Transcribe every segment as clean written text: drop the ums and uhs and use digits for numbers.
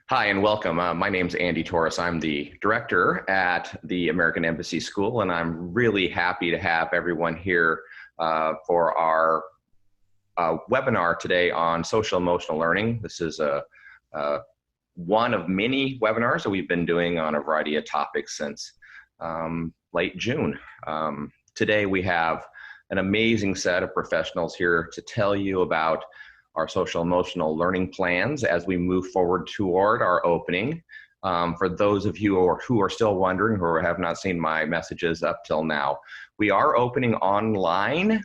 Hi and welcome. My name's Andy Torres. I'm the director at the American Embassy School, and I'm really happy to have everyone here for our webinar today on social emotional learning. This is one of many webinars that we've been doing on a variety of topics since late June. Today we have an amazing set of professionals here to tell you about our social emotional learning plans as we move forward toward our opening. For those of you who are still wondering or have not seen my messages up till now, we are opening online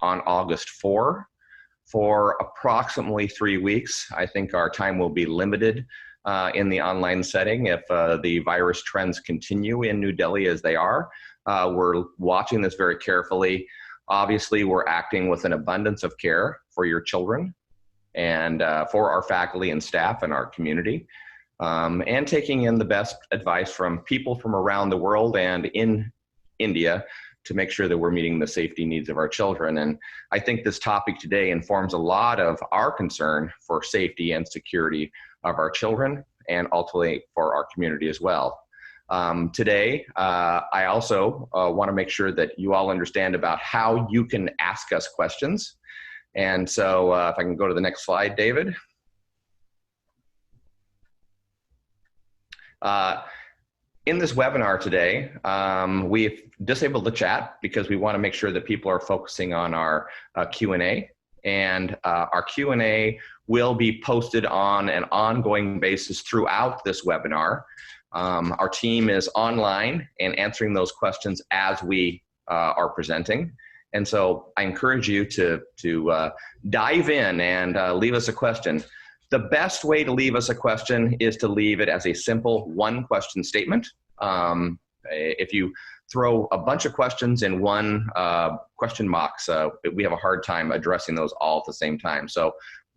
on August 4 for approximately 3 weeks. I think our time will be limited in the online setting if the virus trends continue in New Delhi as they are. We're watching this very carefully. Obviously, we're acting with an abundance of care for your children and for our faculty and staff and our community, and taking in the best advice from people from around the world and in India to make sure that we're meeting the safety needs of our children. And I think this topic today informs a lot of our concern for safety and security of our children and ultimately for our community as well. Today, I also want to make sure that you all understand about how you can ask us questions. And so if I can go to the next slide, David. In this webinar today, we've disabled the chat because we want to make sure that people are focusing on our Q&A. And our Q&A will be posted on an ongoing basis throughout this webinar. Our team is online and answering those questions as we are presenting. And so I encourage you to dive in and leave us a question. The best way to leave us a question is to leave it as a simple one-question statement. If you throw a bunch of questions in one question box, we have a hard time addressing those all at the same time. So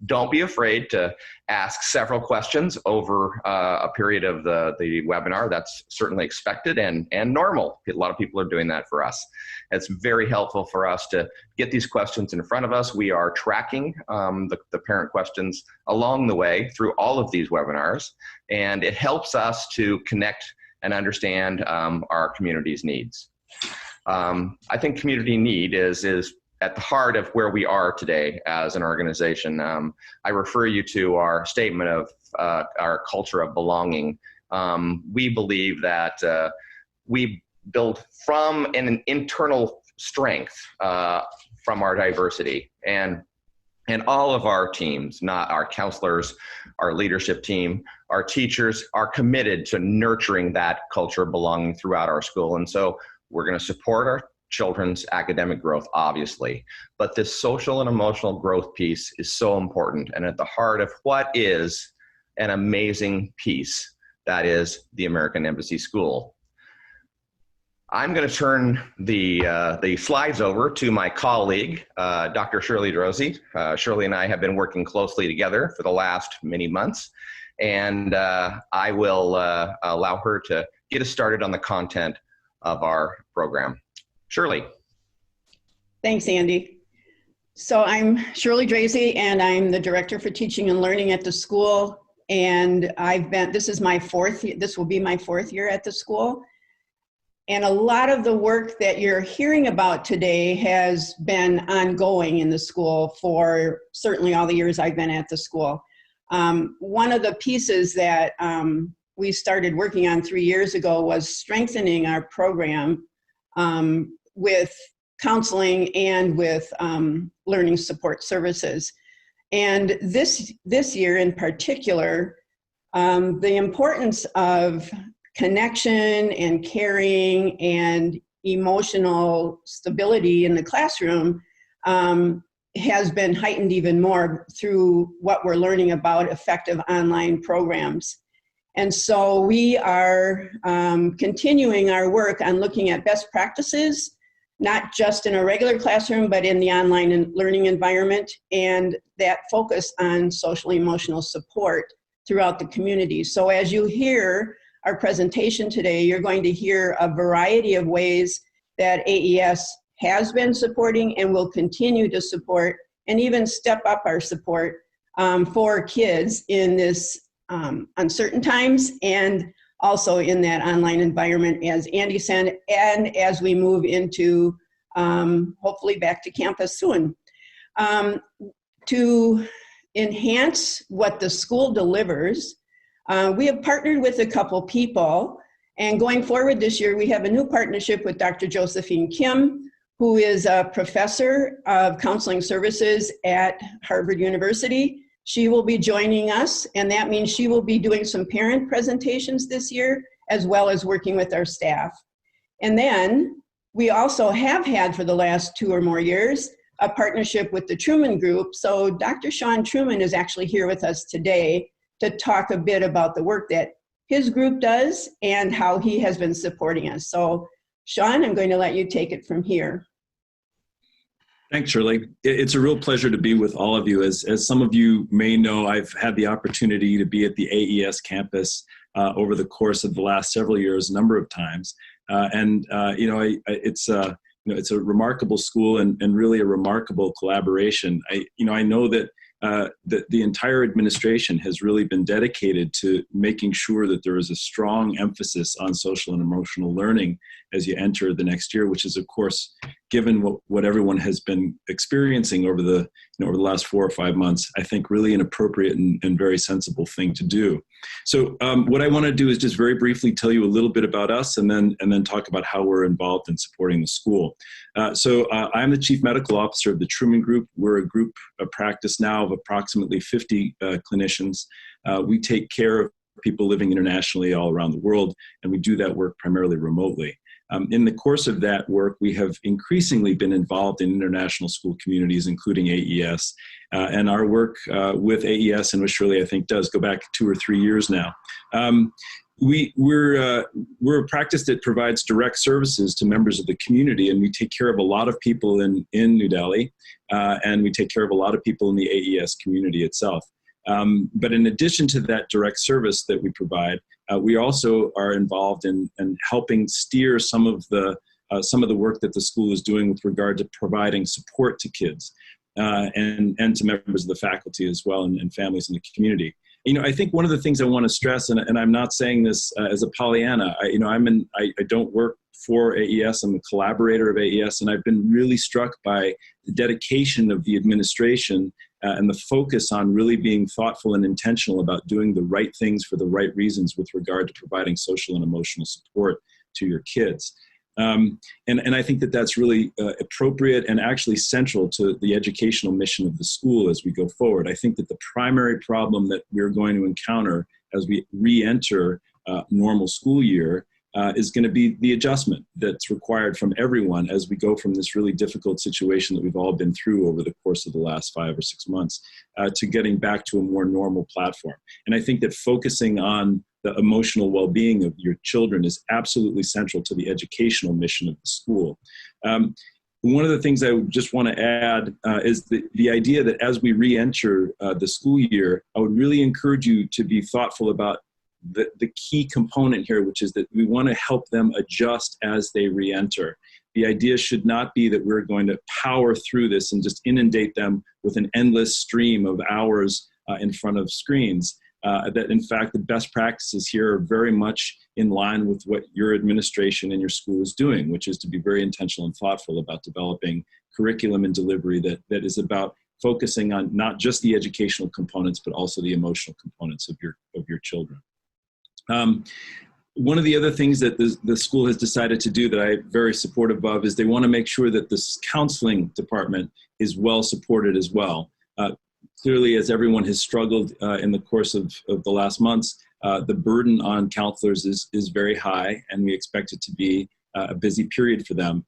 don't be afraid to ask several questions over a period of the webinar. That's certainly expected and normal. A lot of people are doing that for us. It's very helpful for us to get these questions in front of us. We are tracking the parent questions along the way through all of these webinars, and it helps us to connect and understand our community's needs. I think community need is at the heart of where we are today as an organization. I refer you to our statement of our culture of belonging. We believe that we build from an internal strength from our diversity, and all of our teams, not our counselors, our leadership team, our teachers are committed to nurturing that culture of belonging throughout our school. And so we're going to support our children's academic growth, obviously, but this social and emotional growth piece is so important and at the heart of what is an amazing piece that is the American Embassy School. I'm going to turn the slides over to my colleague, Dr. Shirley Drosy. Shirley and I have been working closely together for the last many months, and I will allow her to get us started on the content of our program. Shirley. Thanks, Andy. So I'm Shirley Drosy, and I'm the Director for Teaching and Learning at the school. And this will be my fourth year at the school. And a lot of the work that you're hearing about today has been ongoing in the school for certainly all the years I've been at the school. One of the pieces that we started working on 3 years ago was strengthening our program with counseling and with learning support services. And this year in particular, the importance of connection and caring and emotional stability in the classroom has been heightened even more through what we're learning about effective online programs. And so we are continuing our work on looking at best practices, not just in a regular classroom, but in the online learning environment, and that focus on social emotional support throughout the community. So as you hear our presentation today, you're going to hear a variety of ways that AES has been supporting and will continue to support and even step up our support for kids in this uncertain times, and also in that online environment, as Andy said, and as we move into hopefully back to campus soon. To enhance what the school delivers, we have partnered with a couple people, and going forward this year, we have a new partnership with Dr. Josephine Kim, who is a professor of counseling services at Harvard University. She will be joining us, and that means she will be doing some parent presentations this year, as well as working with our staff. And then we also have had for the last 2 or more years a partnership with the Truman Group. So Dr. Sean Truman is actually here with us today to talk a bit about the work that his group does and how he has been supporting us. So Sean, I'm going to let you take it from here. Thanks, Shirley. It's a real pleasure to be with all of you. As some of you may know, I've had the opportunity to be at the AES campus over the course of the last several years, a number of times. It's a remarkable school and really a remarkable collaboration. I know that the entire administration has really been dedicated to making sure that there is a strong emphasis on social and emotional learning as you enter the next year, which is, of course, given what everyone has been experiencing over the last 4 or 5 months, I think really an appropriate and very sensible thing to do. So what I want to do is just very briefly tell you a little bit about us and then talk about how we're involved in supporting the school. I'm the Chief Medical Officer of the Truman Group. We're a group of practice now of approximately 50 clinicians. We take care of people living internationally all around the world, and we do that work primarily remotely. In the course of that work, we have increasingly been involved in international school communities, including AES. And our work with AES, and with Shirley, I think, does go back 2 or 3 years now. We're a practice that provides direct services to members of the community, and we take care of a lot of people in New Delhi, and we take care of a lot of people in the AES community itself. But in addition to that direct service that we provide, we also are involved in helping steer some of the work that the school is doing with regard to providing support to kids and to members of the faculty as well and families in the community. I think one of the things I want to stress, and I'm not saying this as a Pollyanna, I don't work for AES. I'm a collaborator of AES, and I've been really struck by the dedication of the administration and the focus on really being thoughtful and intentional about doing the right things for the right reasons with regard to providing social and emotional support to your kids. And I think that that's really appropriate and actually central to the educational mission of the school as we go forward. I think that the primary problem that we're going to encounter as we re-enter normal school year is going to be the adjustment that's required from everyone as we go from this really difficult situation that we've all been through over the course of the last 5 or 6 months to getting back to a more normal platform. And I think that focusing on the emotional well-being of your children is absolutely central to the educational mission of the school. One of the things I just want to add is the idea that as we re-enter the school year, I would really encourage you to be thoughtful about the key component here, which is that we want to help them adjust as they re-enter. The idea should not be that we're going to power through this and just inundate them with an endless stream of hours in front of screens. That in fact, the best practices here are very much in line with what your administration and your school is doing, which is to be very intentional and thoughtful about developing curriculum and delivery that is about focusing on not just the educational components, but also the emotional components of your children. One of the other things that the school has decided to do that I'm very supportive of is they want to make sure that this counseling department is well supported as well. Clearly, as everyone has struggled in the course of the last months, the burden on counselors is very high, and we expect it to be a busy period for them.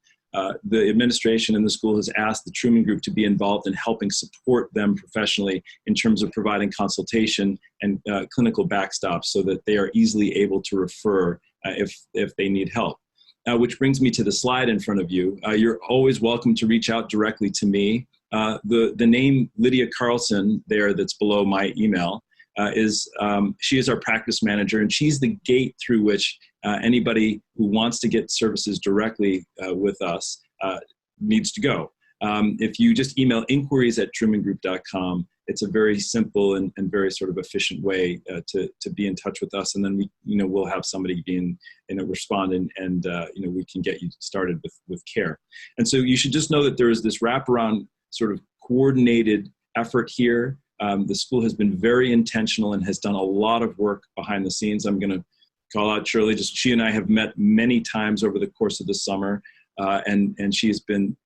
The administration and the school has asked the Truman Group to be involved in helping support them professionally in terms of providing consultation and clinical backstops so that they are easily able to refer if they need help. Which brings me to the slide in front of you. You're always welcome to reach out directly to me. The name Lydia Carlson there that's below my email she is our practice manager, and she's the gate through which anybody who wants to get services directly with us needs to go. If you just email inquiries@trumangroup.com, it's a very simple and very sort of efficient way to be in touch with us. And then we'll have somebody respond and we can get you started with care. And so you should just know that there is this wraparound sort of coordinated effort here. The school has been very intentional and has done a lot of work behind the scenes. I'm going to call out Shirley. She and I have met many times over the course of the summer, and she has been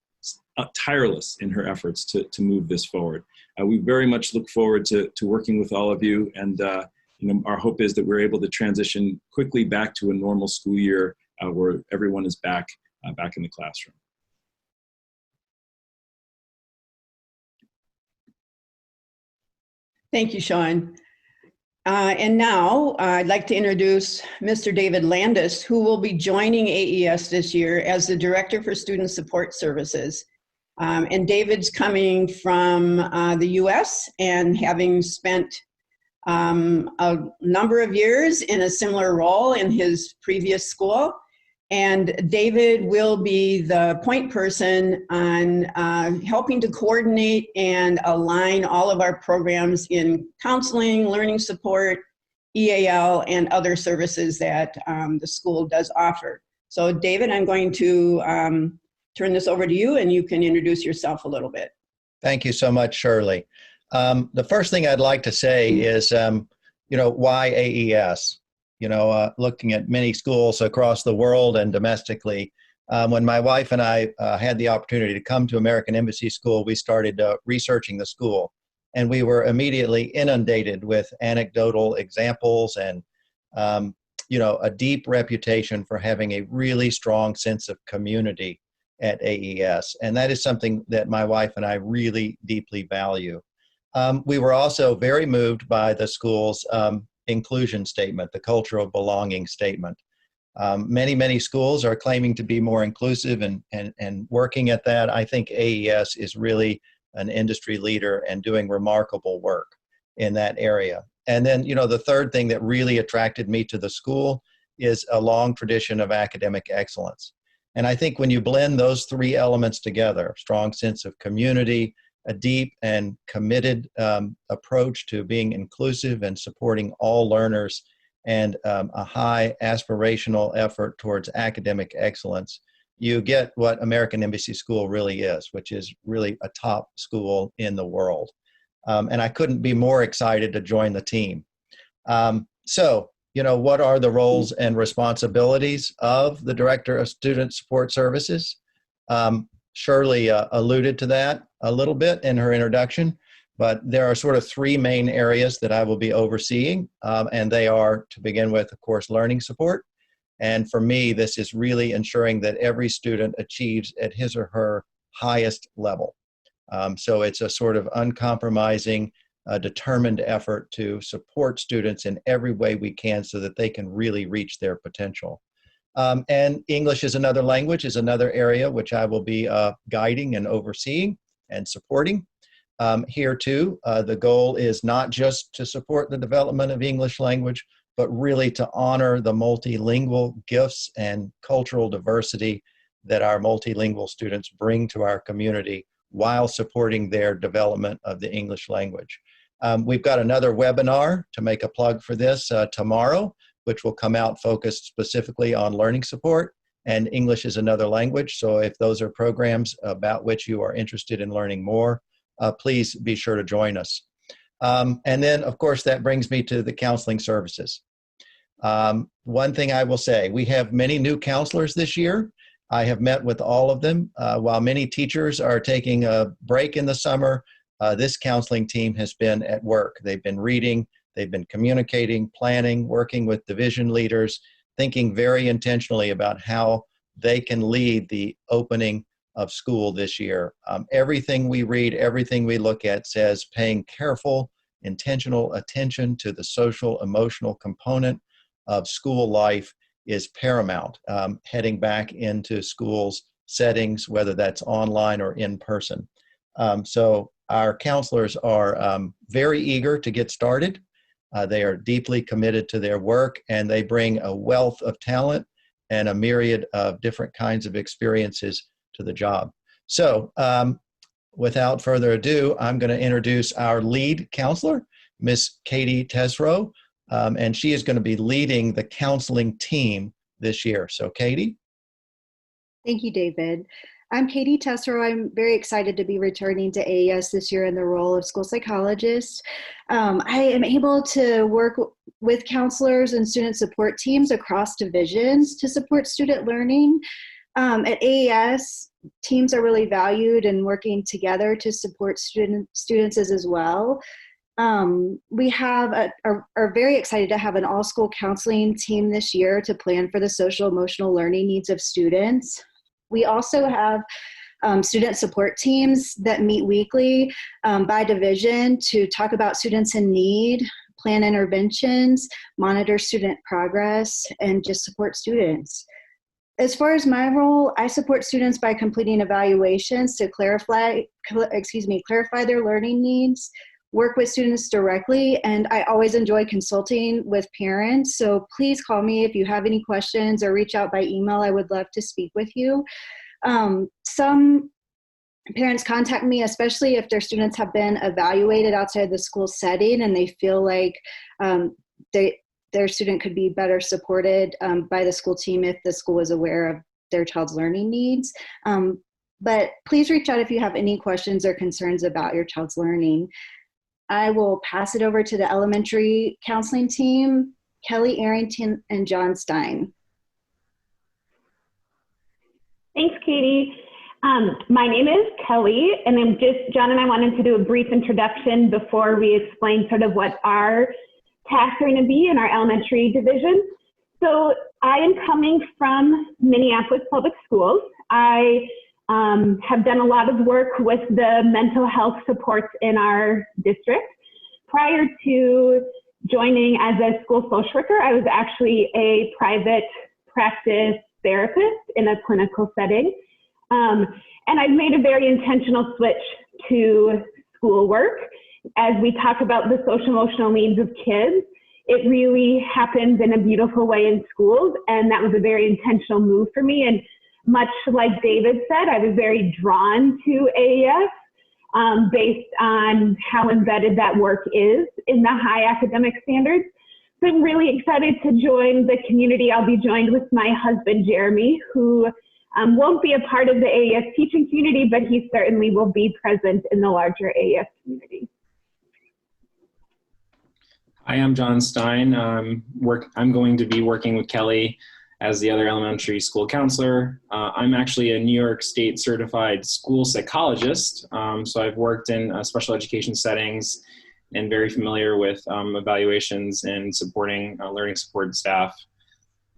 tireless in her efforts to move this forward. We very much look forward to working with all of you, and our hope is that we're able to transition quickly back to a normal school year where everyone is back in the classroom. Thank you, Sean. And now I'd like to introduce Mr. David Landis, who will be joining AES this year as the Director for Student Support Services. And David's coming from the US and having spent a number of years in a similar role in his previous school. And David will be the point person on helping to coordinate and align all of our programs in counseling, learning support, EAL, and other services that the school does offer. So David, I'm going to turn this over to you, and you can introduce yourself a little bit. Thank you so much, Shirley. The first thing I'd like to say is, why AES? Looking at many schools across the world and domestically, when my wife and I had the opportunity to come to American Embassy School, we started researching the school, and we were immediately inundated with anecdotal examples and, a deep reputation for having a really strong sense of community at AES. And that is something that my wife and I really deeply value. We were also very moved by the school's inclusion statement, the cultural belonging statement. Many schools are claiming to be more inclusive and working at that. I think AES is really an industry leader and doing remarkable work in that area. And then, the third thing that really attracted me to the school is a long tradition of academic excellence. And I think when you blend those three elements together, strong sense of community, a deep and committed approach to being inclusive and supporting all learners, and a high aspirational effort towards academic excellence, you get what American Embassy School really is, which is really a top school in the world. And I couldn't be more excited to join the team. So, what are the roles and responsibilities of the Director of Student Support Services? Shirley alluded to that a little bit in her introduction, but there are sort of three main areas that I will be overseeing, and they are, to begin with, of course, learning support. And for me, this is really ensuring that every student achieves at his or her highest level. So it's a sort of uncompromising, determined effort to support students in every way we can so that they can really reach their potential. And English as another language is another area which I will be guiding and overseeing and supporting. Here too, the goal is not just to support the development of English language, but really to honor the multilingual gifts and cultural diversity that our multilingual students bring to our community while supporting their development of the English language. We've got another webinar to make a plug for this tomorrow, which will come out focused specifically on learning support, and English is another language. So if those are programs about which you are interested in learning more, please be sure to join us. And then, of course, that brings me to the counseling services. One thing I will say, we have many new counselors this year. I have met with all of them. While many teachers are taking a break in the summer, this counseling team has been at work. They've been reading, they've been communicating, planning, working with division leaders, thinking very intentionally about how they can lead the opening of school this year. Everything we read, everything we look at says paying careful, intentional attention to the social, emotional component of school life is paramount, heading back into schools settings, whether that's online or in person. So our counselors are very eager to get started. They are deeply committed to their work, and they bring a wealth of talent and a myriad of different kinds of experiences to the job. So without further ado, I'm going to introduce our lead counselor, Miss Katie Tesreau, and she is going to be leading the counseling team this year. So Katie? Thank you, David. I'm Katie Tesreau. I'm very excited to be returning to AES this year in the role of school psychologist. I am able to work with counselors and student support teams across divisions to support student learning. At AES, teams are really valued and working together to support students as well. We are very excited to have an all-school counseling team this year to plan for the social emotional learning needs of students. We also have student support teams that meet weekly by division to talk about students in need, plan interventions, monitor student progress, and just support students. As far as my role, I support students by completing evaluations to clarify their learning needs, work with students directly, and I always enjoy consulting with parents. So please call me if you have any questions or reach out by email. I would love to speak with you. Some parents contact me, especially if their students have been evaluated outside the school setting and they feel like their student could be better supported by the school team if the school is aware of their child's learning needs. But please reach out if you have any questions or concerns about your child's learning. I will pass it over to the elementary counseling team, Kelly Arrington and John Stein. Thanks, Katie. My name is Kelly, and John and I wanted to do a brief introduction before we explain sort of what our tasks are going to be in our elementary division. So I am coming from Minneapolis Public Schools. I have done a lot of work with the mental health supports in our district. Prior to joining as a school social worker, I was actually a private practice therapist in a clinical setting. And I've made a very intentional switch to school work. As we talk about the social emotional needs of kids, it really happens in a beautiful way in schools, and that was a very intentional move for me. And much like David said, I was very drawn to AES based on how embedded that work is in the high academic standards. So I'm really excited to join the community. I'll be joined with my husband, Jeremy, who won't be a part of the AES teaching community, but he certainly will be present in the larger AES community. Hi, I'm John Stein. I'm going to be working with Kelly as the other elementary school counselor. I'm actually a New York State certified school psychologist, so I've worked in special education settings and very familiar with evaluations and supporting learning support staff.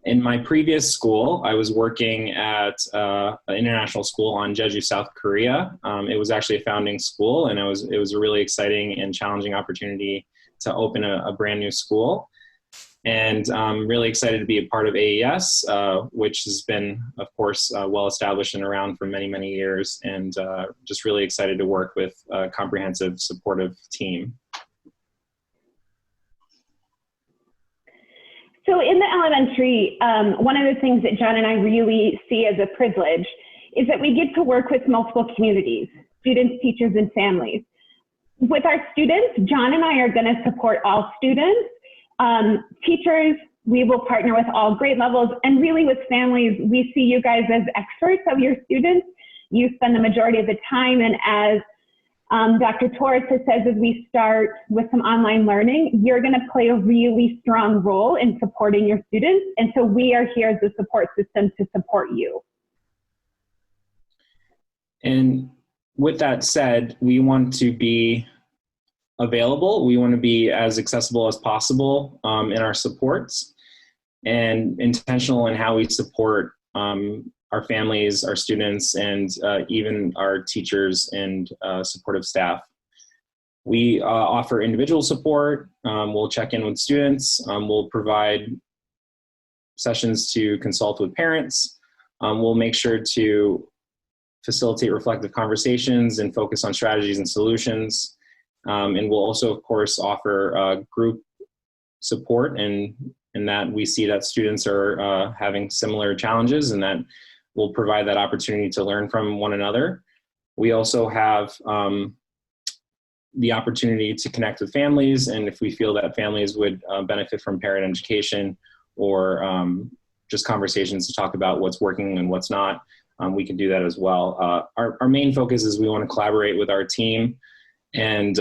In my previous school, I was working at an international school on Jeju, South Korea. It was actually a founding school, and it was a really exciting and challenging opportunity to open a brand new school. And I'm really excited to be a part of AES, which has been, of course, well established and around for many, many years, and just really excited to work with a comprehensive, supportive team. So in the elementary, one of the things that John and I really see as a privilege is that we get to work with multiple communities, students, teachers, and families. With our students, John and I are going to support all students. Teachers, we will partner with all grade levels, and really with families, we see you guys as experts of your students. You spend the majority of the time, and as Dr. Torres has said, as we start with some online learning, you're going to play a really strong role in supporting your students, and so we are here as a support system to support you. And with that said, we want to be available. We want to be as accessible as possible in our supports, and intentional in how we support our families, our students, and even our teachers and supportive staff. We offer individual support. We'll check in with students. We'll provide sessions to consult with parents. We'll make sure to facilitate reflective conversations and focus on strategies and solutions. And we'll also, of course, offer group support, and that we see that students are having similar challenges, and that we'll provide that opportunity to learn from one another. We also have the opportunity to connect with families, and if we feel that families would benefit from parent education or just conversations to talk about what's working and what's not, we can do that as well. Our main focus is we want to collaborate with our team and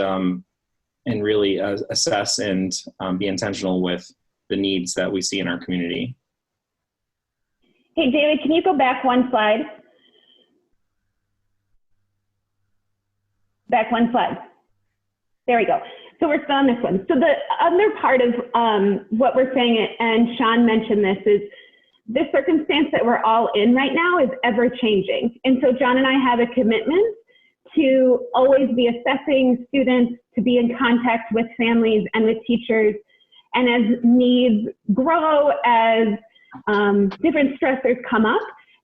really assess and be intentional with the needs that we see in our community. Hey, David, can you go back one slide? Back one slide. There we go. So we're still on this one. So the other part of what we're saying, and Sean mentioned this, is the circumstance that we're all in right now is ever changing. And so John and I have a commitment to always be assessing students, to be in contact with families and with teachers. And as needs grow, as different stressors come up,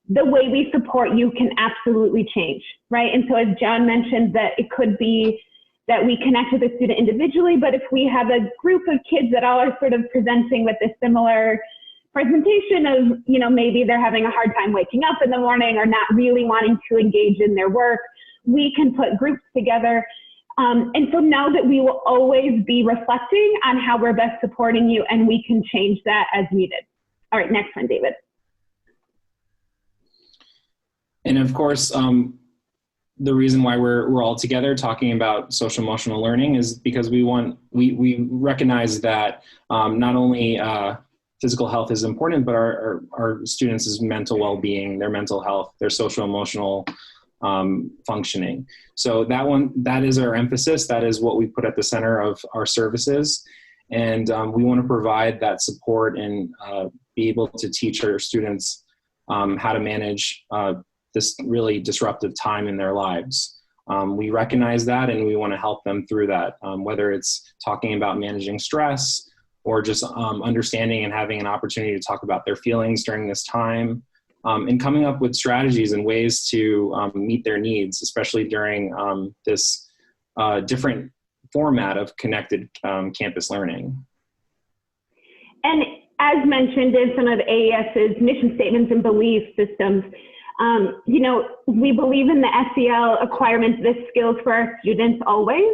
the way we support you can absolutely change, right? And so as John mentioned, that it could be that we connect with a student individually, but if we have a group of kids that all are sort of presenting with a similar presentation of, you know, maybe they're having a hard time waking up in the morning or not really wanting to engage in their work, we can put groups together. And so now that we will always be reflecting on how we're best supporting you, and we can change that as needed. All right, next one, David. And of course, the reason why we're all together talking about social emotional learning is because we recognize that not only physical health is important, but our students' mental well-being, their mental health, their social emotional functioning. So that is our emphasis. That is what we put at the center of our services. And we want to provide that support and be able to teach our students how to manage this really disruptive time in their lives. We recognize that, and we want to help them through that, whether it's talking about managing stress or just understanding and having an opportunity to talk about their feelings during this time, and coming up with strategies and ways to meet their needs, especially during this different format of connected campus learning. And as mentioned in some of AES's mission statements and belief systems, you know, we believe in the SEL acquirement of skills for our students always.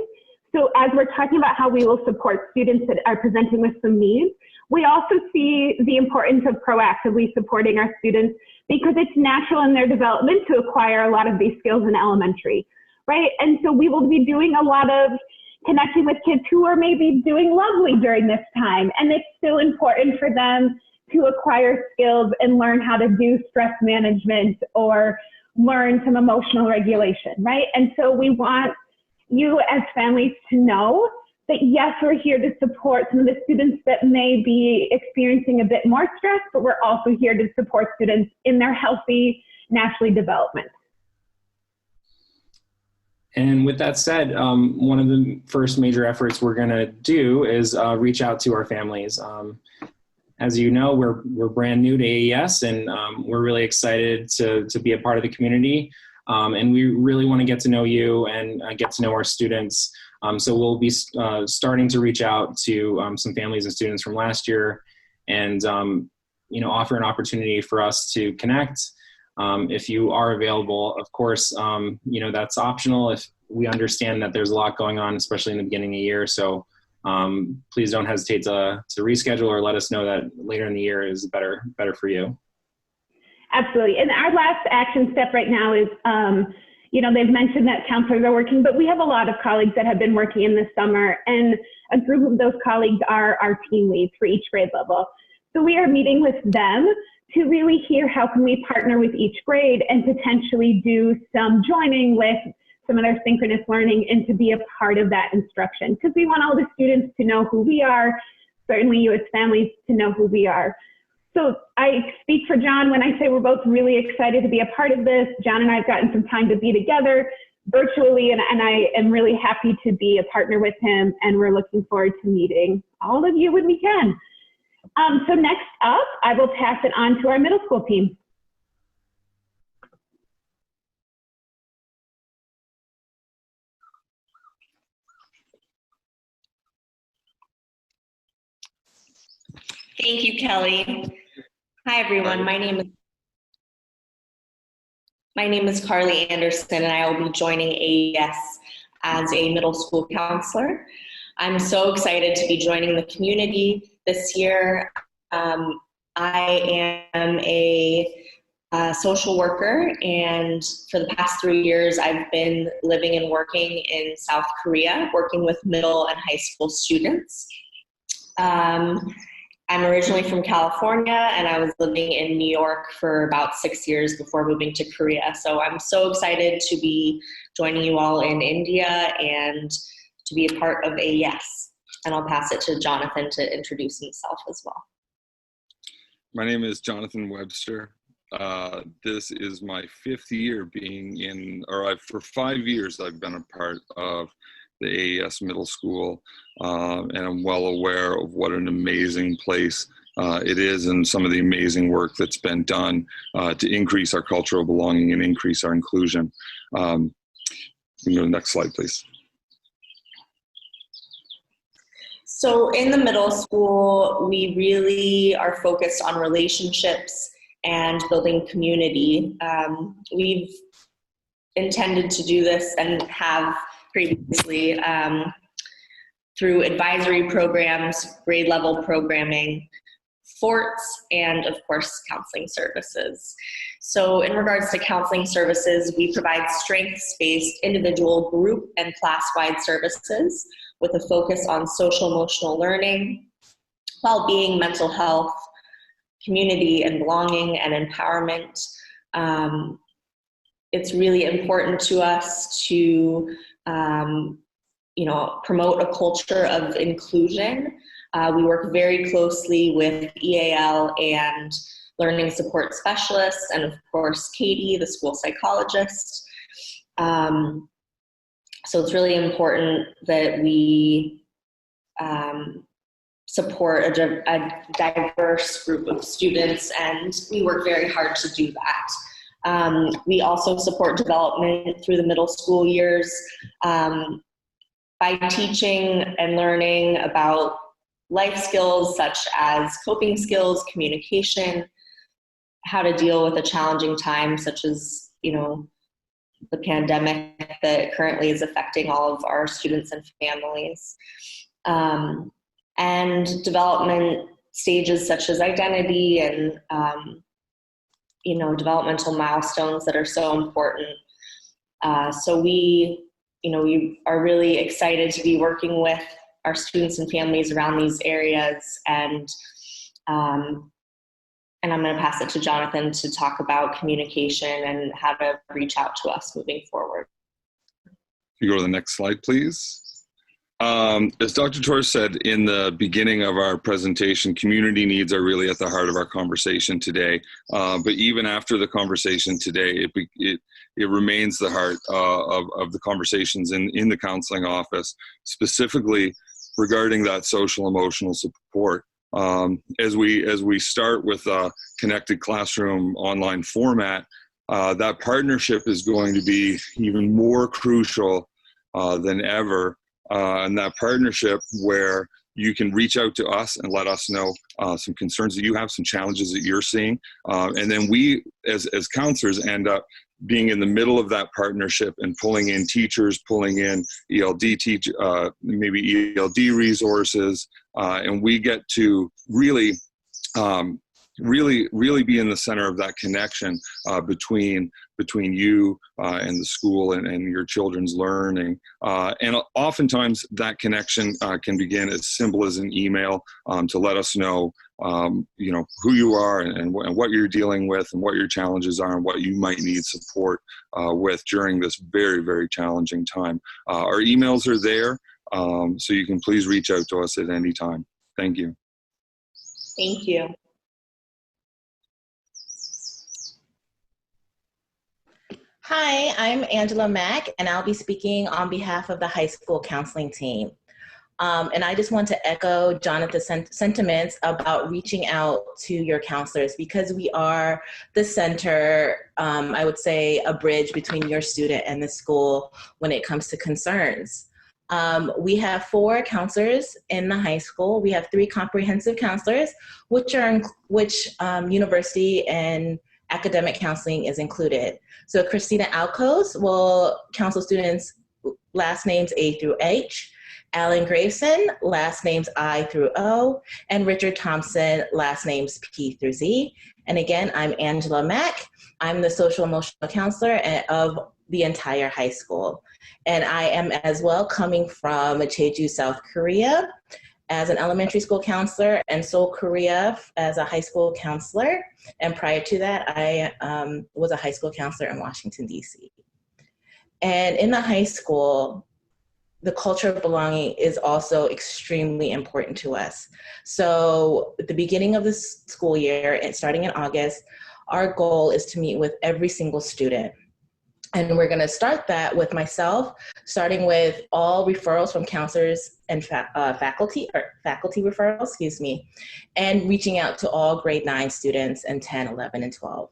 So as we're talking about how we will support students that are presenting with some needs, we also see the importance of proactively supporting our students, because it's natural in their development to acquire a lot of these skills in elementary, right? And so we will be doing a lot of connecting with kids who are maybe doing lovely during this time, and it's still important for them to acquire skills and learn how to do stress management or learn some emotional regulation, right? And so we want you as families to know that yes, we're here to support some of the students that may be experiencing a bit more stress, but we're also here to support students in their healthy, naturally development. And with that said, one of the first major efforts we're going to do is reach out to our families. As you know, we're brand new to AES, and we're really excited to be a part of the community. And we really want to get to know you and get to know our students. So we'll be starting to reach out to some families and students from last year, and you know, offer an opportunity for us to connect. If you are available, of course, you know, that's optional. If we understand that there's a lot going on, especially in the beginning of the year, so please don't hesitate to reschedule or let us know that later in the year is better for you. Absolutely. And our last action step right now is, you know, they've mentioned that counselors are working, but we have a lot of colleagues that have been working in the summer, and a group of those colleagues are our team leads for each grade level. So we are meeting with them to really hear how can we partner with each grade and potentially do some joining with some of their synchronous learning and to be a part of that instruction. Because we want all the students to know who we are, certainly you as families to know who we are. So I speak for John when I say we're both really excited to be a part of this. John and I have gotten some time to be together virtually, and I am really happy to be a partner with him, and we're looking forward to meeting all of you when we can. So next up, I will pass it on to our middle school team. Thank you, Kelly. Hi, everyone. My name My name is Carly Anderson, and I will be joining AES as a middle school counselor. I'm so excited to be joining the community this year. I am a social worker, and for the past 3 years, I've been living and working in South Korea, working with middle and high school students. I'm originally from California, and I was living in New York for about 6 years before moving to Korea. So I'm so excited to be joining you all in India and to be a part of AES. And I'll pass it to Jonathan to introduce himself as well. My name is Jonathan Webster. This is my 5th year being in, for 5 years I've been a part of the AES Middle School, and I'm well aware of what an amazing place it is and some of the amazing work that's been done to increase our cultural belonging and increase our inclusion. Can you go to the next slide, please? So in the middle school, we really are focused on relationships and building community. We've intended to do this and have previously through advisory programs, grade level programming, forts, and of course, counseling services. So in regards to counseling services, we provide strengths-based individual, group, and class-wide services with a focus on social-emotional learning, well-being, mental health, community and belonging, and empowerment. It's really important to us to promote a culture of inclusion. We work very closely with EAL and learning support specialists, and of course, Katie, the school psychologist. So it's really important that we support a diverse group of students, and we work very hard to do that. We also support development through the middle school years by teaching and learning about life skills such as coping skills, communication, how to deal with a challenging time such as, the pandemic that currently is affecting all of our students and families. And development stages such as identity and, developmental milestones that are so important. So we are really excited to be working with our students and families around these areas, and I'm going to pass it to Jonathan to talk about communication and how to reach out to us moving forward. You go to the next slide, please. As Dr. Torres said in the beginning of our presentation, community needs are really at the heart of our conversation today. But even after the conversation today, it remains the heart of the conversations in the counseling office, specifically regarding that social emotional support. As we start with a connected classroom online format, that partnership is going to be even more crucial than ever. And that partnership where you can reach out to us and let us know some concerns that you have, some challenges that you're seeing. And then we, as counselors, end up being in the middle of that partnership and pulling in teachers, pulling in ELD maybe ELD resources, and we get to really be in the center of that connection between you and the school and your children's learning. And oftentimes that connection can begin as simple as an email to let us know who you are and what you're dealing with and what your challenges are and what you might need support with during this very, very challenging time. Our emails are there, so you can please reach out to us at any time. Thank you. Thank you. Hi, I'm Angela Mack, and I'll be speaking on behalf of the high school counseling team. And I just want to echo Jonathan's sentiments about reaching out to your counselors, because we are the center, I would say, a bridge between your student and the school when it comes to concerns. We have 4 counselors in the high school. We have 3 comprehensive counselors, which university and academic counseling is included. So Christina Alcos will counsel students last names A through H, Alan Graveson, last names I through O, and Richard Thompson, last names P through Z. And again, I'm Angela Mack. I'm the social emotional counselor of the entire high school. And I am as well coming from Jeju, South Korea as an elementary school counselor, and Seoul, Korea as a high school counselor. And prior to that, I was a high school counselor in Washington, DC. And in the high school, the culture of belonging is also extremely important to us. So at the beginning of this school year, and starting in August, our goal is to meet with every single student. And we're gonna start that with myself, starting with all referrals from counselors and faculty referrals, excuse me, and reaching out to all grade 9 students and 10, 11, and 12.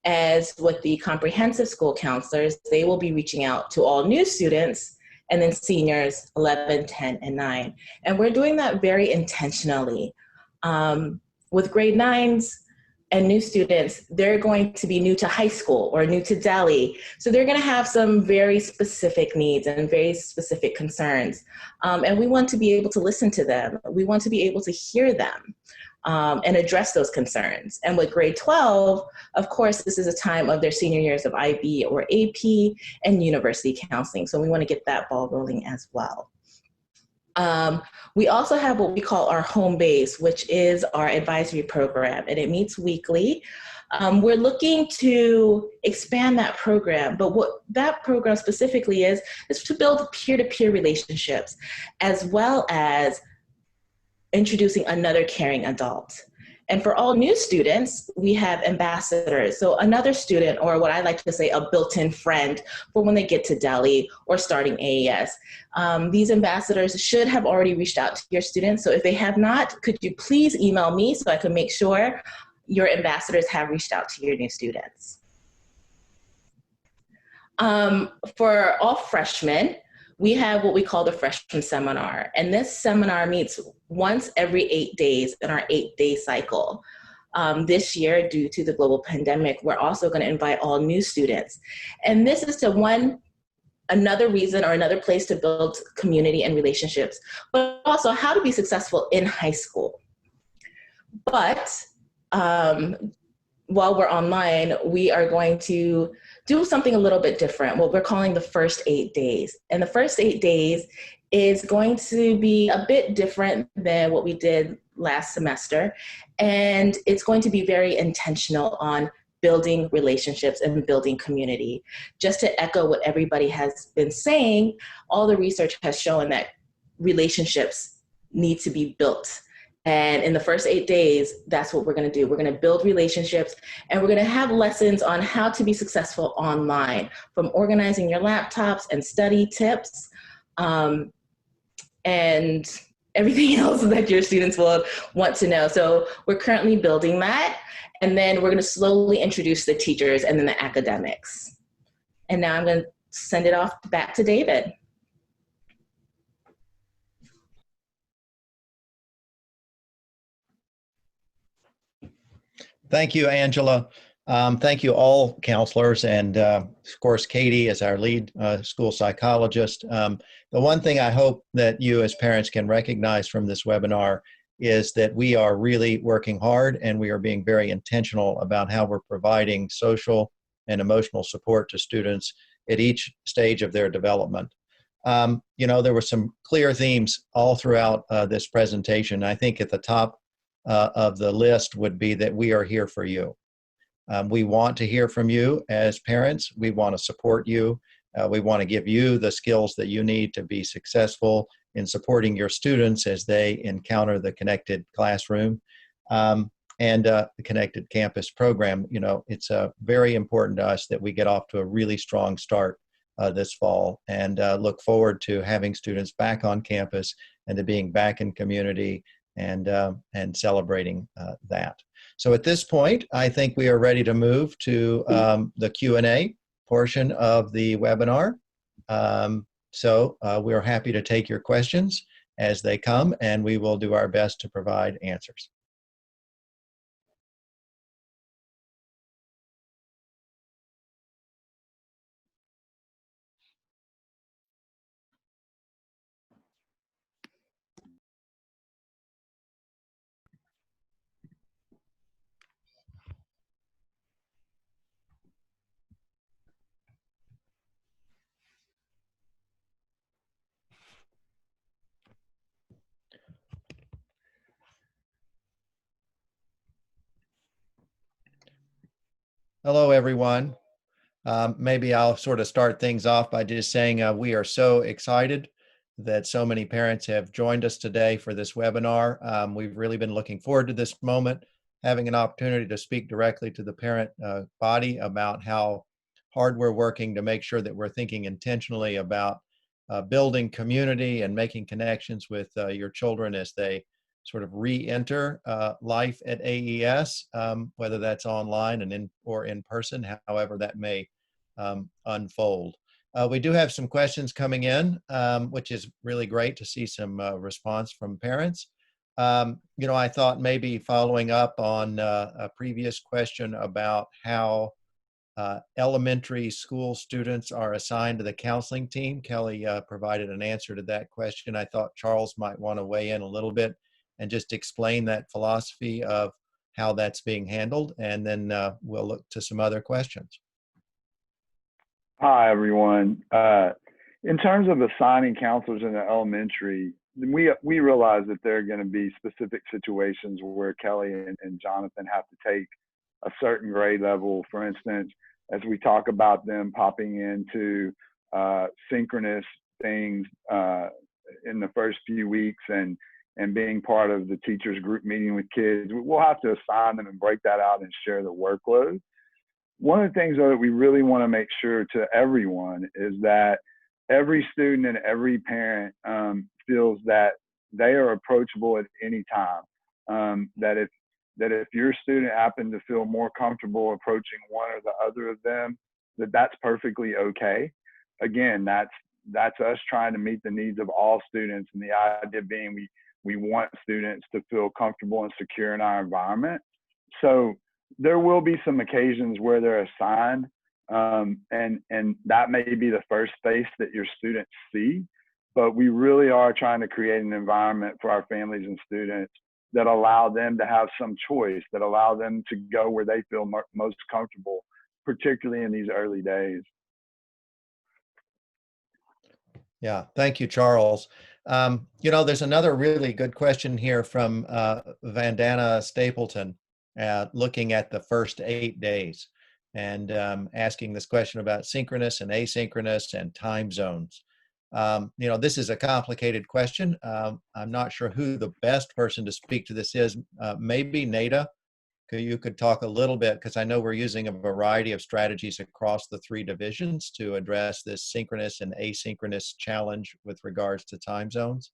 As with the comprehensive school counselors, they will be reaching out to all new students and then seniors 11, 10, and 9. And we're doing that very intentionally. With grade 9s and new students, they're going to be new to high school or new to Delhi. So they're gonna have some very specific needs and very specific concerns. And we want to be able to listen to them. We want to be able to hear them and address those concerns. And with grade 12, of course, this is a time of their senior years of IB or AP and university counseling. So we want to get that ball rolling as well. We also have what we call our home base, which is our advisory program, and it meets weekly. We're looking to expand that program, but what that program specifically is to build peer-to-peer relationships, as well as introducing another caring adult. And for all new students, we have ambassadors. So another student, or what I like to say, a built-in friend for when they get to Delhi or starting AES. These ambassadors should have already reached out to your students. So if they have not, could you please email me so I can make sure your ambassadors have reached out to your new students. For all freshmen, we have what we call the freshman seminar. And this seminar meets once every 8 days in our 8-day cycle. This year, due to the global pandemic, we're also gonna invite all new students. And this is to another reason or another place to build community and relationships, but also how to be successful in high school. But while we're online, we are going to do something a little bit different, what we're calling the first 8 days. And the first 8 days is going to be a bit different than what we did last semester. And it's going to be very intentional on building relationships and building community. Just to echo what everybody has been saying, all the research has shown that relationships need to be built. And in the first 8 days, that's what we're gonna do. We're gonna build relationships, and we're gonna have lessons on how to be successful online, from organizing your laptops and study tips, and everything else that your students will want to know. So we're currently building that, and then we're gonna slowly introduce the teachers and then the academics. And now I'm gonna send it off back to David. Thank you, Angela. Thank you all counselors, and of course, Katie as our lead school psychologist. The one thing I hope that you as parents can recognize from this webinar is that we are really working hard, and we are being very intentional about how we're providing social and emotional support to students at each stage of their development. You know, there were some clear themes all throughout this presentation. I think at the top of the list would be that we are here for you. We want to hear from you as parents. We want to support you. We want to give you the skills that you need to be successful in supporting your students as they encounter the connected classroom and the connected campus program. You know, it's very important to us that we get off to a really strong start this fall, and look forward to having students back on campus and to being back in community and celebrating that. So at this point, I think we are ready to move to the Q&A portion of the webinar. So we're happy to take your questions as they come, and we will do our best to provide answers. Hello, everyone. Maybe I'll sort of start things off by just saying we are so excited that so many parents have joined us today for this webinar. We've really been looking forward to this moment, having an opportunity to speak directly to the parent body about how hard we're working to make sure that we're thinking intentionally about building community and making connections with your children as they sort of re-enter life at AES, whether that's online and or in person, however that may unfold. We do have some questions coming in, which is really great to see some response from parents. I thought maybe following up on a previous question about how elementary school students are assigned to the counseling team. Kelly provided an answer to that question. I thought Charles might want to weigh in a little bit and just explain that philosophy of how that's being handled, and then we'll look to some other questions. Hi, everyone. In terms of assigning counselors in the elementary, we realize that there are going to be specific situations where Kelly and Jonathan have to take a certain grade level. For instance, as we talk about them popping into synchronous things in the first few weeks and being part of the teachers group meeting with kids, we'll have to assign them and break that out and share the workload. One of the things, though, that we really want to make sure to everyone is that every student and every parent feels that they are approachable at any time. That if your student happened to feel more comfortable approaching one or the other of them, that's perfectly okay. Again, that's us trying to meet the needs of all students, and the idea being we want students to feel comfortable and secure in our environment. So there will be some occasions where they're assigned, and that may be the first face that your students see, but we really are trying to create an environment for our families and students that allow them to have some choice, that allow them to go where they feel most comfortable, particularly in these early days. Yeah, thank you, Charles. There's another really good question here from Vandana Stapleton, looking at the first 8 days and asking this question about synchronous and asynchronous and time zones. This is a complicated question. I'm not sure who the best person to speak to this is. Maybe Nada, you could talk a little bit, because I know we're using a variety of strategies across the 3 divisions to address this synchronous and asynchronous challenge with regards to time zones.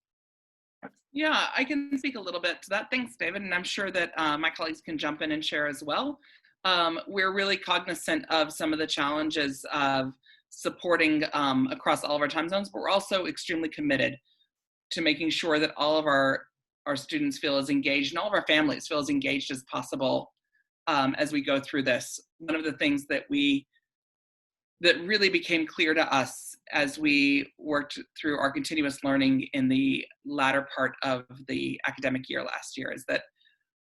Yeah, I can speak a little bit to that. Thanks, David. And I'm sure that my colleagues can jump in and share as well. We're really cognizant of some of the challenges of supporting across all of our time zones, but we're also extremely committed to making sure that all of our students feel as engaged and all of our families feel as engaged as possible as we go through this. One of the things that really became clear to us as we worked through our continuous learning in the latter part of the academic year last year is that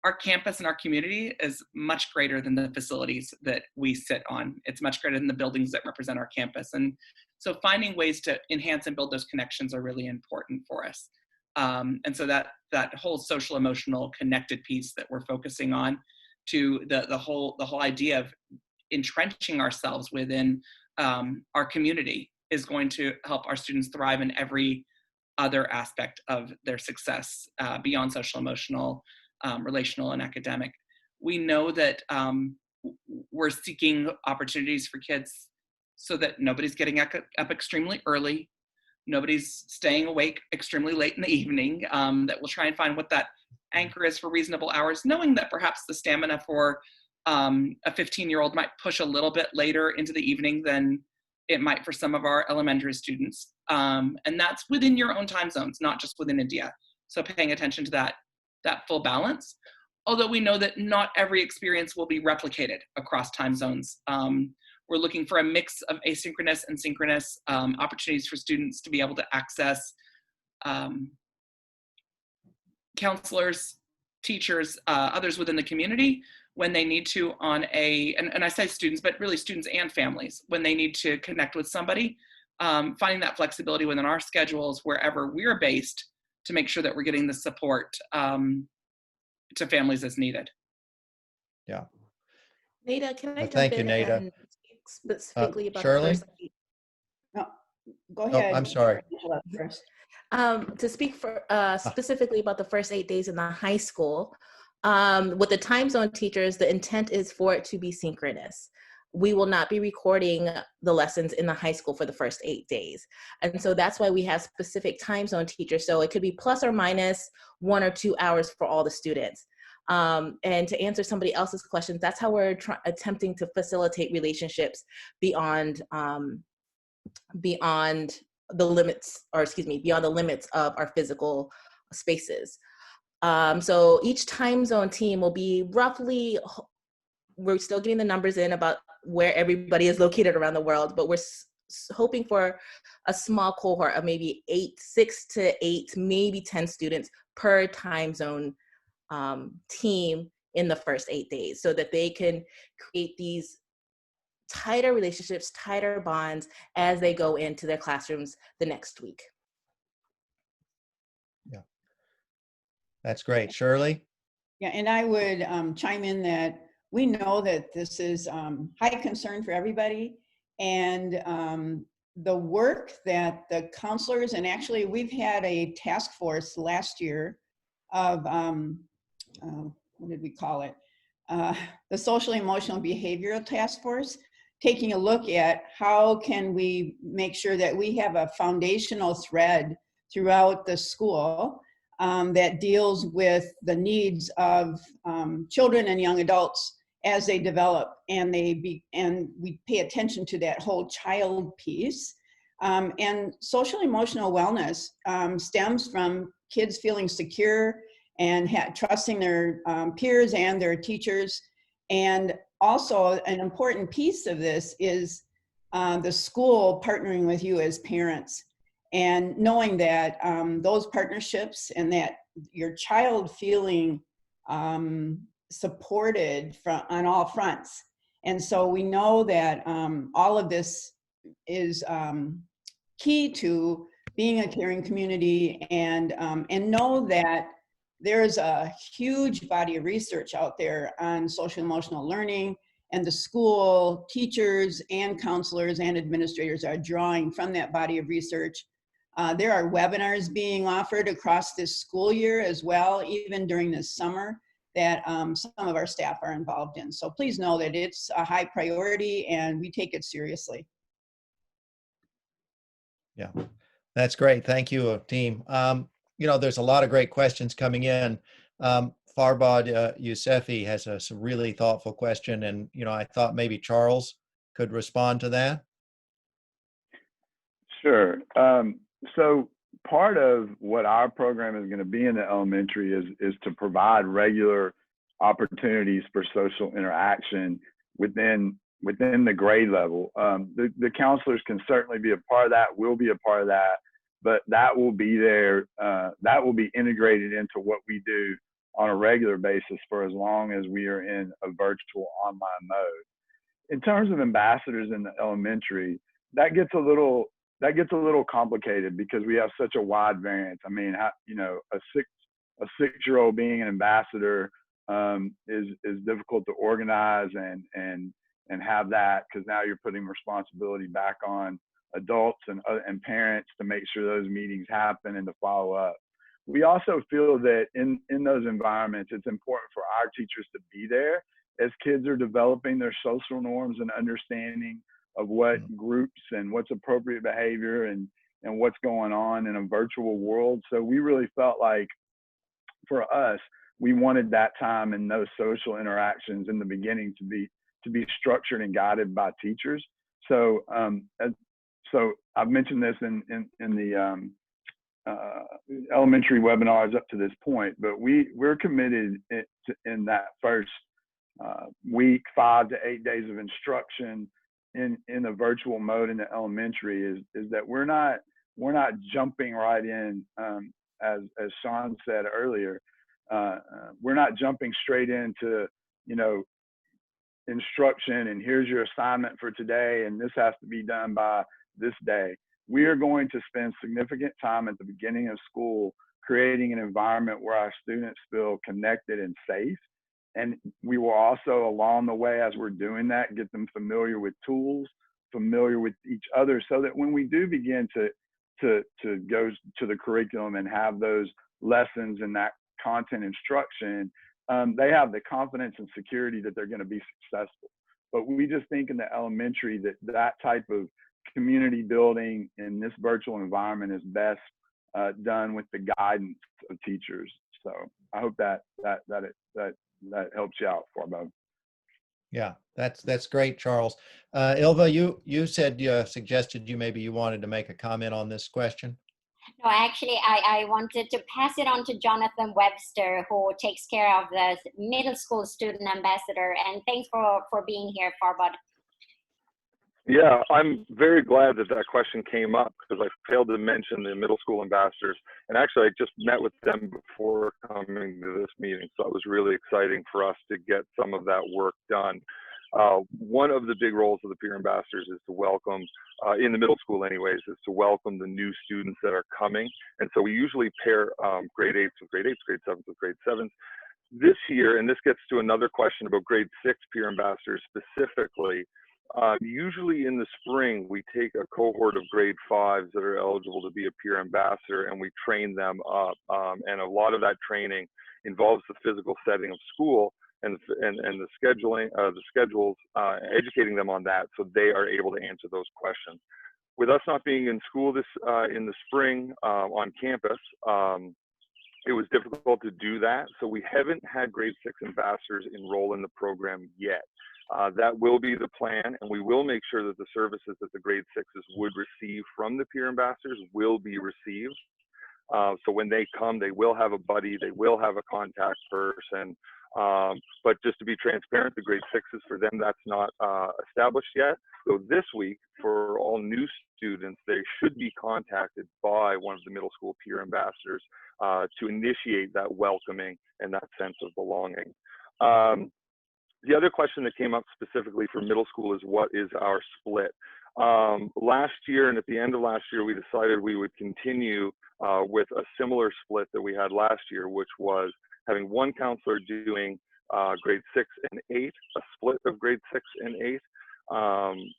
our campus and our community is much greater than the facilities that we sit on. It's much greater than the buildings that represent our campus. And so finding ways to enhance and build those connections are really important for us. And so that whole social emotional connected piece that we're focusing on, to the whole idea of entrenching ourselves within our community, is going to help our students thrive in every other aspect of their success beyond social emotional, relational, and academic. We know that we're seeking opportunities for kids so that nobody's getting up extremely early, nobody's staying awake extremely late in the evening, that we'll try and find what that anchor is for reasonable hours, knowing that perhaps the stamina for a 15-year-old might push a little bit later into the evening than it might for some of our elementary students. And that's within your own time zones, not just within India. So paying attention to that full balance, although we know that not every experience will be replicated across time zones. We're looking for a mix of asynchronous and synchronous opportunities for students to be able to access counselors, teachers, others within the community when they need to and I say students, but really students and families, when they need to connect with somebody, finding that flexibility within our schedules wherever we're based to make sure that we're getting the support to families as needed. Yeah. Nada, can I jump Thank you, in Nada. and speak specifically about the Shirley? first 8? No, go Oh, ahead. I'm sorry. Angela, first. To speak for Ah, specifically about the first 8 days in the high school, with the time zone teachers, the intent is for it to be synchronous. We will not be recording the lessons in the high school for the first 8 days. And so that's why we have specific time zone teachers. So it could be plus or minus 1 or 2 hours for all the students. And to answer somebody else's questions, that's how we're attempting to facilitate relationships beyond beyond the limits, or excuse me, beyond the limits of our physical spaces. So each time zone team will be roughly, we're still getting the numbers in about where everybody is located around the world, but we're hoping for a small cohort of maybe 6 to 8, maybe 10 students per time zone team in the first 8 days, so that they can create these tighter relationships, tighter bonds as they go into their classrooms the next week. yeah, that's great. Shirley? Yeah, and I would chime in that we know that this is high concern for everybody, and the work that the counselors, and actually we've had a task force last year of, what did we call it? The Social Emotional Behavioral Task Force, taking a look at how can we make sure that we have a foundational thread throughout the school that deals with the needs of children and young adults as they develop, and we pay attention to that whole child piece. And social emotional wellness stems from kids feeling secure and trusting their peers and their teachers. And also an important piece of this is the school partnering with you as parents, and knowing that those partnerships and that your child feeling supported on all fronts. And so we know that all of this is key to being a caring community, and know that there's a huge body of research out there on social emotional learning, and the school teachers and counselors and administrators are drawing from that body of research. There are webinars being offered across this school year as well, even during this summer, that some of our staff are involved in. So please know that it's a high priority and we take it seriously. Yeah, that's great. Thank you, team. There's a lot of great questions coming in. Farbad Yousefi has some really thoughtful question, and I thought maybe Charles could respond to that. Sure. So part of what our program is going to be in the elementary is to provide regular opportunities for social interaction within the grade level. The counselors can certainly be a part of that, will be a part of that, but that will be there. That will be integrated into what we do on a regular basis for as long as we are in a virtual online mode. In terms of ambassadors in the elementary, that gets a little complicated because we have such a wide variance. I mean, a 6-year-old being an ambassador is difficult to organize and have that, because now you're putting responsibility back on adults and parents to make sure those meetings happen and to follow up. We also feel that in those environments, it's important for our teachers to be there as kids are developing their social norms and understanding of what groups and what's appropriate behavior and what's going on in a virtual world. So we really felt like, for us, we wanted that time and those social interactions in the beginning to be structured and guided by teachers. So so I've mentioned this in the elementary webinars up to this point, but we're committed in that first week, 5 to 8 days of instruction in the virtual mode in the elementary is that we're not jumping right in, as Sean said earlier, we're not jumping straight into instruction and here's your assignment for today and this has to be done by this day. We are going to spend significant time at the beginning of school creating an environment where our students feel connected and safe, And we will also, along the way, as we're doing that, get them familiar with tools, familiar with each other, so that when we do begin to go to the curriculum and have those lessons and that content instruction, they have the confidence and security that they're going to be successful. But we just think in the elementary that type of community building in this virtual environment is best done with the guidance of teachers. So I hope that helps you out, Forbo. Yeah, that's great, Charles. Ilva, you said suggested maybe you wanted to make a comment on this question. No, actually, I wanted to pass it on to Jonathan Webster, who takes care of the middle school student ambassador. And thanks for being here, Farbod. Yeah, I'm very glad that question came up, because I failed to mention the middle school ambassadors. And actually, I just met with them before coming to this meeting. So it was really exciting for us to get some of that work done. One of the big roles of the peer ambassadors is to welcome, in the middle school anyways, is to welcome the new students that are coming. And so we usually pair grade 8s with grade 8s, grade 7s with grade 7s. This year, and this gets to another question about grade 6 peer ambassadors specifically, usually in the spring, we take a cohort of grade 5s that are eligible to be a peer ambassador, and we train them up. And a lot of that training involves the physical setting of school and the scheduling, the schedules, educating them on that so they are able to answer those questions. With us not being in school in the spring on campus, it was difficult to do that. So we haven't had grade 6 ambassadors enroll in the program yet. That will be the plan, and we will make sure that the services that the grade 6s would receive from the peer ambassadors will be received. So when they come, they will have a buddy, they will have a contact person. But just to be transparent, the grade 6s, for them, that's not established yet. So this week, for all new students, they should be contacted by one of the middle school peer ambassadors to initiate that welcoming and that sense of belonging. The other question that came up specifically for middle school is, what is our split? Last year, and at the end of last year, we decided we would continue with a similar split that we had last year, which was having one counselor doing grade 6 and 8, a split of grade 6 and 8,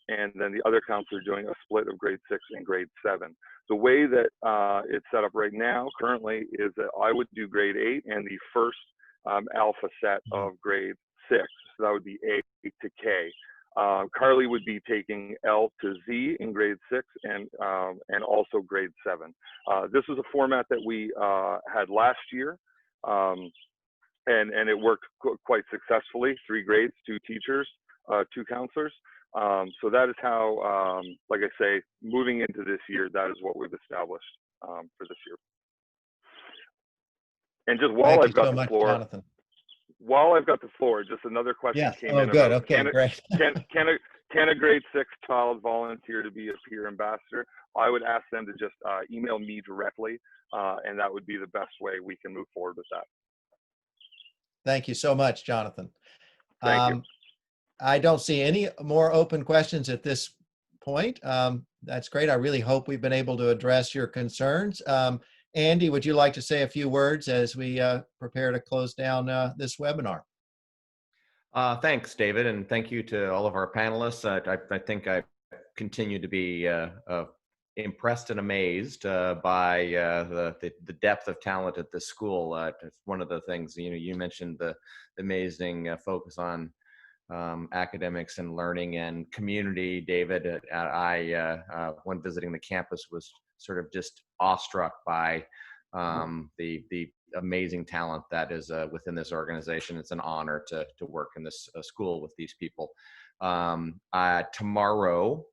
and then the other counselor doing a split of grade 6 and grade 7. The way that it's set up right now currently is that I would do grade 8 and the first alpha set of grade 6. So that would be A to K. Carly would be taking L to Z in grade 6 and also grade 7. This was a format that we had last year, and it worked quite successfully. 3 grades, 2 teachers, 2 counselors. So that is how, like I say, moving into this year, that is what we've established for this year. And just while I've got the floor, Jonathan. While I've got the floor, just another question came in. Good. About, okay, great. can a grade 6 child volunteer to be a peer ambassador? I would ask them to just email me directly, and that would be the best way we can move forward with that. Thank you so much, Jonathan. Thank you. I don't see any more open questions at this point. That's great. I really hope we've been able to address your concerns. Andy, would you like to say a few words as we prepare to close down this webinar? Thanks, David, and thank you to all of our panelists. I think I continue to be impressed and amazed by the depth of talent at this school. It's one of the things, you mentioned the amazing focus on academics and learning and community, David. When visiting the campus, was sort of just awestruck by the amazing talent that is within this organization. It's an honor to work in this school with these people. Tomorrow,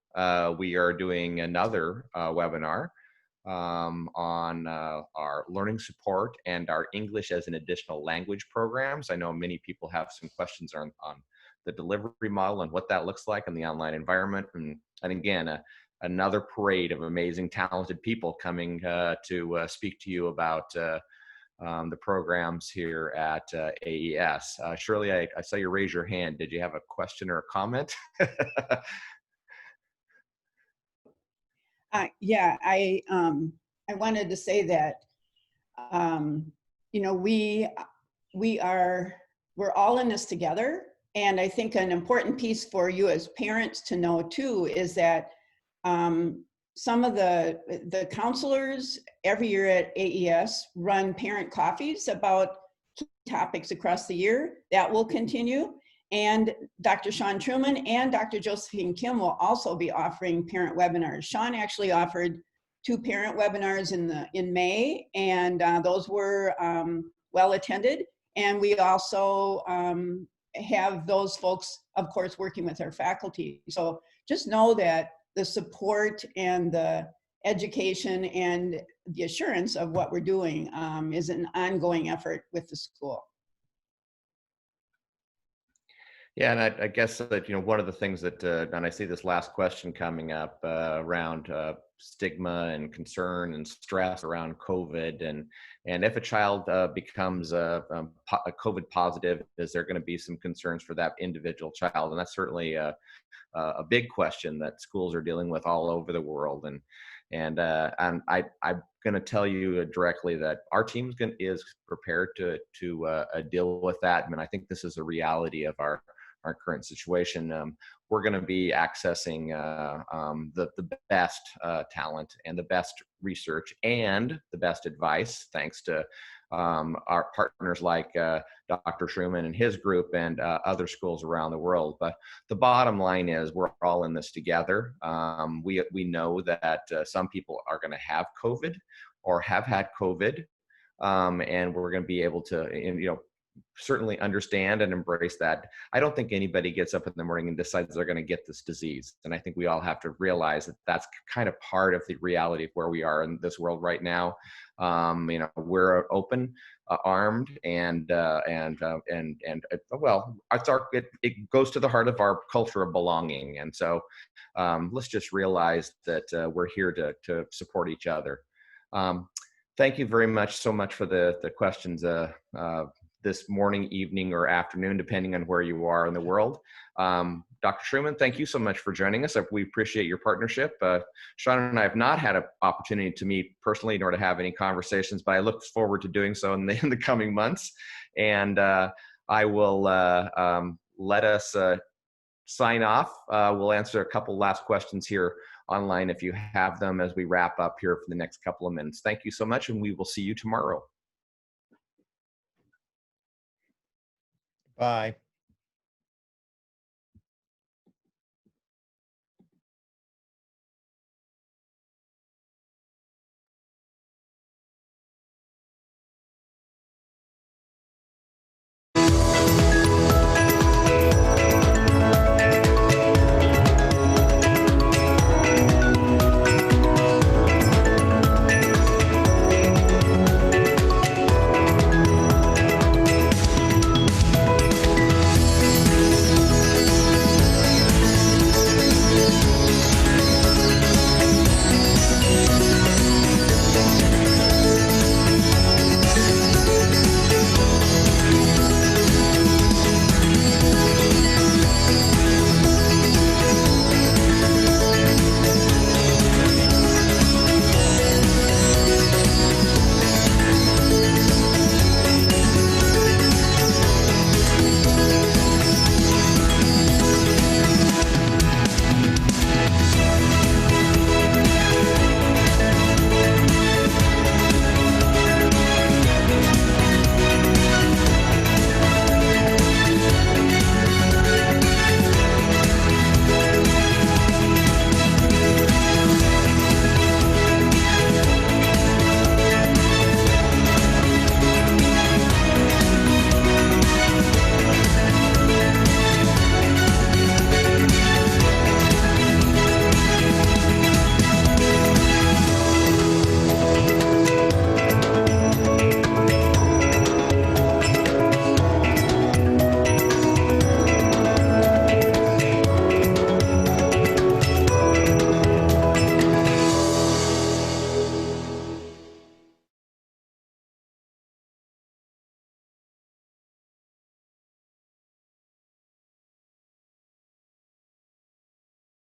we are doing another webinar on our learning support and our English as an additional language programs. I know many people have some questions on the delivery model and what that looks like in the online environment. And again, another parade of amazing, talented people coming to speak to you about the programs here at AES. Shirley, I saw you raise your hand. Did you have a question or a comment? Yeah, I wanted to say that, we are we're all in this together. And I think an important piece for you as parents to know too is that some of the counselors every year at AES run parent coffees about key topics across the year. That will continue. And Dr. Sean Truman and Dr. Josephine Kim will also be offering parent webinars. Sean actually offered 2 parent webinars in May, and those were well attended. And we also have those folks, of course, working with our faculty. So just know that the support and the education and the assurance of what we're doing is an ongoing effort with the school. Yeah, and I guess that, you know, one of the things that, and I see this last question coming up around stigma and concern and stress around COVID, and if a child becomes a COVID positive, is there going to be some concerns for that individual child? And that's certainly a big question that schools are dealing with all over the world. And I'm going to tell you directly that our team is prepared to deal with that. I mean, I think this is a reality of our current situation. We're going to be accessing the best talent and the best research and the best advice, thanks to our partners like Dr. Truman and his group and other schools around the world. But the bottom line is we're all in this together. We know that some people are going to have COVID or have had COVID, and we're going to be able to, you know, certainly understand and embrace that. I don't think anybody gets up in the morning and decides they're going to get this disease. And I think we all have to realize that that's kind of part of the reality of where we are in this world right now. You know, we're open, armed, and well, it goes to the heart of our culture of belonging. And so let's just realize that we're here to support each other. Thank you very much so much for the questions this morning, evening, or afternoon, depending on where you are in the world. Dr. Truman, thank you so much for joining us. We appreciate your partnership. Sean and I have not had an opportunity to meet personally, nor to have any conversations, but I look forward to doing so in the coming months. And I will let us sign off. We'll answer a couple last questions here online if you have them as we wrap up here for the next couple of minutes. Thank you so much, and we will see you tomorrow. Bye.